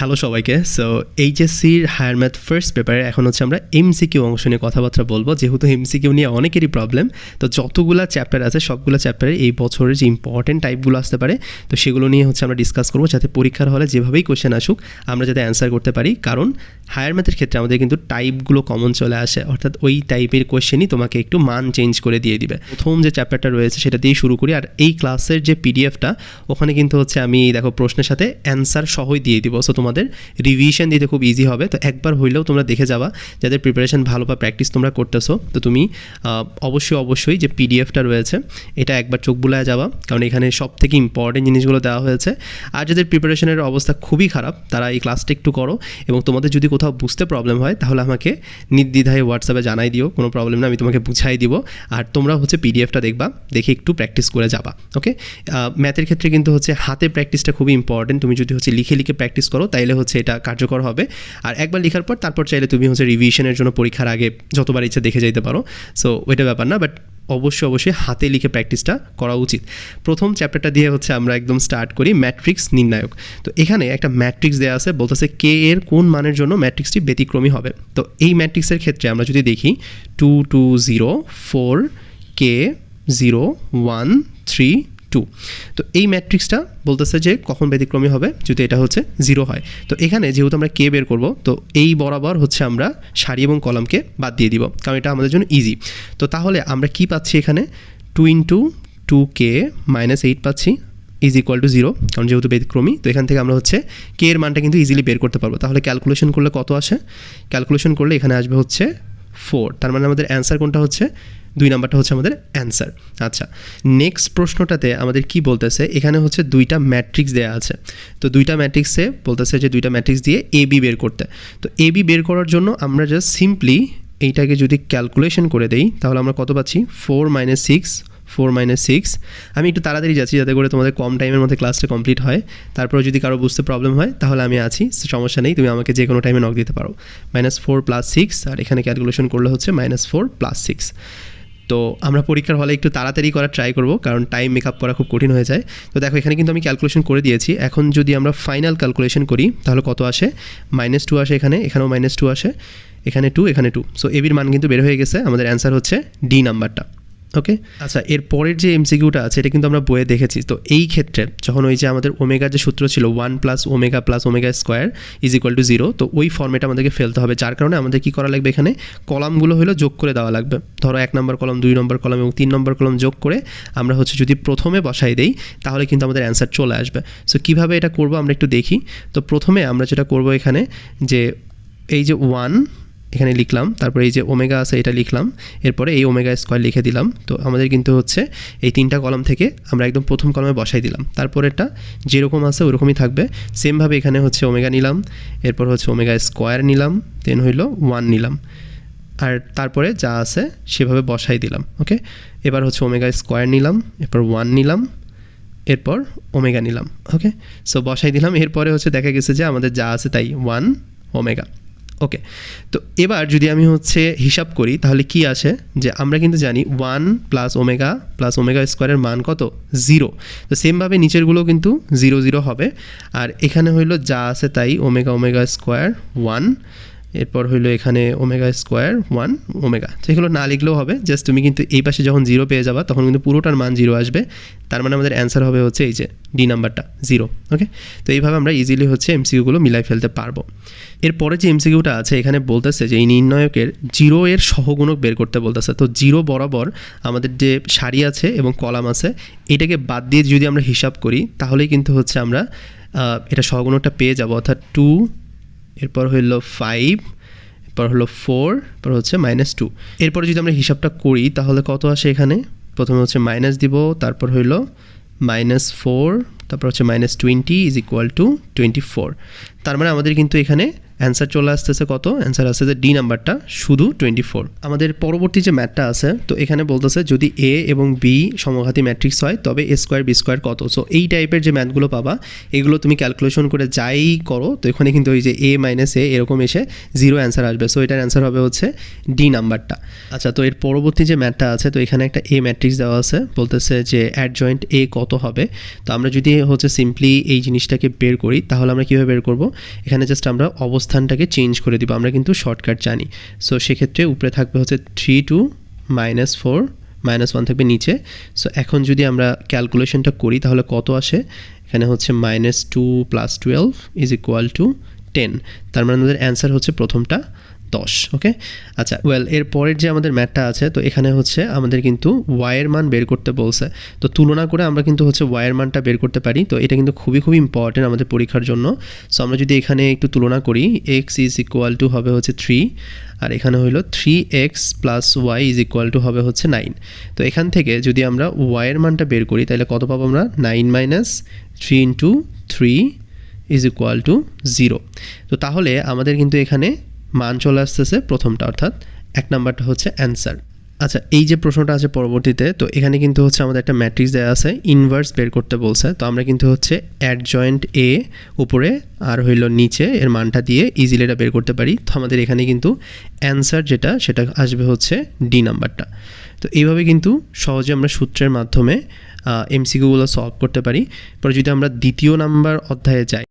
Hello সবাইকে। So এইচএসসির higher math first পেপারে এখন হচ্ছে আমরা এমসিকিউ অংশ নিয়ে কথাবার্তা বলবো, যেহেতু এমসিকিউ নিয়ে অনেকেরই প্রবলেম। তো যতগুলো চ্যাপ্টার আছে সবগুলো চ্যাপ্টারে এই বছরের যে ইম্পর্টেন্ট টাইপগুলো আসতে পারে, তো সেগুলো নিয়ে হচ্ছে আমরা ডিসকাস করবো, যাতে পরীক্ষার হলে যেভাবেই কোয়েশ্চেন আসুক আমরা যাতে অ্যান্সার করতে পারি। কারণ হায়ার ম্যাথের ক্ষেত্রে আমাদের কিন্তু টাইপগুলো কমন চলে আসে, অর্থাৎ ওই টাইপের কোয়েশ্চেনই তোমাকে একটু মান চেঞ্জ করে দিয়ে দিবে। প্রথম যে চ্যাপ্টারটা রয়েছে সেটা দিয়েই শুরু করি। আর এই ক্লাসের যে পিডিএফটা, ওখানে কিন্তু হচ্ছে আমি দেখো প্রশ্নের সাথে অ্যান্সার সহই দিয়ে দিব। সো তোমাদের রিভিশন দিতে খুব ইজি হবে। তো একবার হইলেও তোমরা দেখে যাবা, যাদের প্রিপারেশন ভালো বা প্র্যাকটিস তোমরা করতেছো, তো তুমি অবশ্যই যে পিডিএফটা রয়েছে এটা একবার চোখ বুলায় যাবা, কারণ এখানে সব থেকে ইম্পর্টেন্ট জিনিসগুলো দেওয়া হয়েছে। আর যাদের প্রিপারেশনের অবস্থা খুবই খারাপ, তারা এই ক্লাসটা একটু করো, এবং তোমাদের যদি কোথাও বুঝতে প্রবলেম হয় তাহলে আমাকে নির্দ্বিধায় হোয়াটসঅ্যাপে জানাই দিও, কোনো প্রবলেম না, আমি তোমাকে বুঝাই দিব। আর তোমরা হচ্ছে পিডিএফটা দেখবা, দেখে একটু প্র্যাকটিস করে যাবা। ওকে, ম্যাথের ক্ষেত্রে কিন্তু হচ্ছে হাতে প্র্যাকটিসটা খুবই ইম্পর্টেন্ট। তুমি যদি হচ্ছে লিখে প্র্যাকটিস করো তাইলে হচ্ছে এটা কার্যকর হবে। আর একবার লেখার পর তারপর চাইলে তুমি হচ্ছে রিভিশনের জন্য পরীক্ষার আগে যতবার ইচ্ছা দেখে যেতে পারো। সো ওইটা ব্যাপার না, বাট অবশ্যই হাতে লিখে প্র্যাকটিসটা করা উচিত। প্রথম চ্যাপ্টারটা দিয়ে হচ্ছে আমরা একদম স্টার্ট করি, ম্যাট্রিক্স নির্ণায়ক। তো এখানে একটা ম্যাট্রিক্স দেওয়া আছে, বলতেছে কে এর কোন মানের জন্য ম্যাট্রিক্সটি ব্যতিক্রমী হবে। তো এই ম্যাট্রিক্সের ক্ষেত্রে আমরা যদি দেখি 2 2 0 4 কে 0 1 3 2, তো এই ম্যাট্রিক্সটা বলতেছে যে কখন ব্যতিক্রমী হবে, যদি এটা হচ্ছে 0 হয়। তো এখানে যেহেতু আমরা কে বের করব, তো এই বরাবর হচ্ছে আমরা সারি এবং কলামকে বাদ দিয়ে দিব, কারণ এটা আমাদের জন্য ইজি। তো তাহলে আমরা কি পাচ্ছি এখানে, 2 × 2k - 8 পাচ্ছি ইজ ইকুয়াল টু 0, কারণ যেহেতু ব্যতিক্রমী। তো এখান থেকে আমরা হচ্ছে কে এর মানটা কিন্তু ইজিলি বের করতে পারবো। তাহলে ক্যালকুলেশন করলে কত আসে, ক্যালকুলেশন করলে এখানে আসবে হচ্ছে 4। তার মানে আমাদের অ্যান্সার কোনটা হচ্ছে, 2 নাম্বারটা হচ্ছে আমাদের অ্যান্সার। আচ্ছা, নেক্সট প্রশ্নটাতে আমাদের কি বলতেছে, এখানে হচ্ছে 2টা ম্যাট্রিক্স দেওয়া আছে। তো 2টা ম্যাট্রিক্সে বলতেছে যে 2টা ম্যাট্রিক্স দিয়ে এবি বের করতে। তো এবি বের করার জন্য আমরা জাস্ট সিম্পলি এইটাকে যদি ক্যালকুলেশন করে দেই, তাহলে আমরা কত পাচ্ছি, 4 - 6 4 - 6। আমি একটু তাড়াতাড়ি যাচ্ছি যাতে করে তোমাদের কম টাইমের মধ্যে ক্লাসটা কমপ্লিট হয়। তারপরে যদি কারো বুঝতে প্রবলেম হয় তাহলে আমি আছি, সমস্যা নেই, তুমি আমাকে যে কোনো টাইমে নক দিতে পারো। -4 + 6, আর এখানে ক্যালকুলেশন করলে হচ্ছে -4 + 6। তো আমরা পরীক্ষার হলে একটু তাড়াতাড়ি করার ট্রাই করব, কারণ টাইম মেকআপ করা খুব কঠিন হয়ে যায়। তো দেখো এখানে কিন্তু আমি ক্যালকুলেশন করে দিয়েছি। এখন যদি আমরা ফাইনাল ক্যালকুলেশন করি তাহলে কত আসে, -2 আসে, এখানেও -2 আসে, এখানে 2, এখানে 2। সো এবির মান কিন্তু বের হয়ে গেছে, আমাদের অ্যান্সার হচ্ছে ডি নাম্বারটা। ওকে, আচ্ছা, এর পরের যে এমসিকিউটা আছে এটা কিন্তু আমরা বইয়ে দেখেছি। তো এই ক্ষেত্রে যখন ওই যে আমাদের ওমেগার যে সূত্র ছিল 1 + ω + ω² = 0, তো ওই ফর্মেটে আমাদেরকে ফেলতে হবে। যার কারণে আমাদের কী করা লাগবে, এখানে কলামগুলো হলো যোগ করে দেওয়া লাগবে। ধরো 1 নম্বর কলম, 2 নম্বর কলম এবং 3 নম্বর কলম যোগ করে আমরা হচ্ছে যদি প্রথমে বসাই দেই তাহলে কিন্তু আমাদের অ্যান্সার চলে আসবে। সো কীভাবে এটা করবো আমরা একটু দেখি। তো প্রথমে আমরা যেটা করবো এখানে, যে এই যে 1 এখানে লিখলাম, তারপরে এই যে ওমেগা আছে এটা লিখলাম, এরপরে এই ω² লিখে দিলাম। তো আমাদের কিন্তু হচ্ছে এই 3টা কলাম থেকে আমরা একদম প্রথম কলমে বসাই দিলাম। তারপর এটা যেরকম আছে ওরকমই থাকবে। সেমভাবে এখানে হচ্ছে ওমেগা নিলাম, এরপর হচ্ছে ω² নিলাম, দেন হইলো 1 নিলাম, আর তারপরে যা আছে সেভাবে বসাই দিলাম। ওকে, এবার হচ্ছে ω² নিলাম, এরপর 1 নিলাম, এরপর ওমেগা নিলাম। ওকে, সো বসাই দিলাম। এরপরে হচ্ছে দেখা গেছে যে আমাদের যা আছে তাই 1 ওমেগা। ওকে, তো এবার যদি আমি হচ্ছে হিসাব করি তাহলে কি আসে, যে আমরা কিন্তু জানি 1 + ω + ω² মান কত, 0। তো সেমভাবে নিচেরগুলো কিন্তু 0 0 হবে। আর এখানে হইলো যা আছে তাই ω ω² 1, এরপর হইলো এখানে ω² 1 ওমেগা। তো এগুলো না লিখলেও হবে, জাস্ট তুমি কিন্তু এই পাশে যখন 0 পেয়ে যাবা তখন কিন্তু পুরোটার মান 0 আসবে। তার মানে আমাদের অ্যান্সার হবে হচ্ছে এই যে ডি নাম্বারটা 0। ওকে, তো এইভাবে আমরা ইজিলি হচ্ছে এমসিকিউগুলো মিলাই ফেলতে পারবো। এরপরে যে এমসিকিউটা আছে এখানে বলতেছে যে এই নির্ণায়কের 0 এর সহগুণক বের করতে বলতেছে। তো 0 বরাবর আমাদের যে সারি আছে এবং কলাম আছে এটাকে বাদ দিয়ে যদি আমরা হিসাব করি তাহলেই কিন্তু হচ্ছে আমরা এটা সহগুণকটা পেয়ে যাব, অর্থাৎ 2, এরপর হইলো 5, এরপর হলো 4, এরপর হচ্ছে -2। এরপরে যদি আমরা হিসাবটা করি তাহলে কত আসে, এখানে প্রথমে হচ্ছে মাইনাস দিব, তারপর হইলো -4, তারপর হচ্ছে -20 = 24। তার মানে আমাদের কিন্তু এখানে অ্যান্সার চলে আসতেছে কত, অ্যান্সার আসতেছে ডি নাম্বারটা শুধু 24। আমাদের পরবর্তী যে ম্যাথটা আছে, তো এখানে বলতেছে যদি এ এবং বি সমঘাতী ম্যাট্রিক্স হয় তবে এ স্কোয়ার বি স্কোয়ার কত। সো এই টাইপের যে ম্যাথগুলো পাবা এগুলো তুমি ক্যালকুলেশন করে যাই করো, তো এখানে কিন্তু ওই যে এ মাইনাস এ এরকম এসে 0 অ্যান্সার আসবে। সো এটার অ্যান্সার হবে হচ্ছে ডি নাম্বারটা। আচ্ছা, তো এর পরবর্তী যে ম্যাথটা আছে, তো এখানে একটা এ ম্যাট্রিক্স দেওয়া আছে, বলতেছে যে অ্যাডজয়েন্ট এ কত হবে। তো আমরা যদি হচ্ছে সিম্পলি এই জিনিসটাকে বের করি তাহলে আমরা কীভাবে বের করব, এখানে জাস্ট আমরা অবস্থানটাকে চেঞ্জ করে দিব, আমরা কিন্তু শর্টকাট জানি। সো সেক্ষেত্রে উপরে থাকবে হচ্ছে 3 2 -4 -1 থাকবে নিচে। সো এখন যদি আমরা ক্যালকুলেশনটা করি তাহলে কত আসে, এখানে হচ্ছে -2 + 12 = 10। তার মানে আমাদের অ্যান্সার হচ্ছে প্রথমটা 10। ওকে, আচ্ছা ওয়েল, এর পরের যে আমাদের ম্যাথটা আছে, তো এখানে হচ্ছে আমাদের কিন্তু ওয়াইয়ের মান বের করতে বলছে। তো তুলনা করে আমরা কিন্তু হচ্ছে ওয়াইয়ের মানটা বের করতে পারি। তো এটা কিন্তু খুবই ইম্পর্টেন্ট আমাদের পরীক্ষার জন্য। সো আমরা যদি এখানে একটু তুলনা করি, x = হবে হচ্ছে 3, আর এখানে হইলো 3x + y = হবে হচ্ছে 9। তো এখান থেকে যদি আমরা ওয়াইয়ের মানটা বের করি তাহলে কত পাবো আমরা, 9 - 3 × 3 = 0। তো তাহলে আমাদের কিন্তু এখানে মান চলে আসতেছে প্রথমটা, অর্থাৎ 1 নাম্বারটা হচ্ছে অ্যান্সার। আচ্ছা, এই যে প্রশ্নটা আছে পরবর্তীতে, তো এখানে কিন্তু হচ্ছে আমাদের একটা ম্যাট্রিক্স দেওয়া আছে, ইনভার্স বের করতে বলছে। তো আমরা কিন্তু হচ্ছে অ্যাডজয়েন্ট এ উপরে আর হইল নিচে এর মানটা দিয়ে ইজিলি এটা বের করতে পারি। তো আমাদের এখানে কিন্তু অ্যান্সার যেটা সেটা আসবে হচ্ছে ডি নাম্বারটা। তো এইভাবে কিন্তু সহজে আমরা সূত্রের মাধ্যমে এমসিকিউগুলো সলভ করতে পারি। পরে যদি আমরা দ্বিতীয় নাম্বার অধ্যায়ে যাই,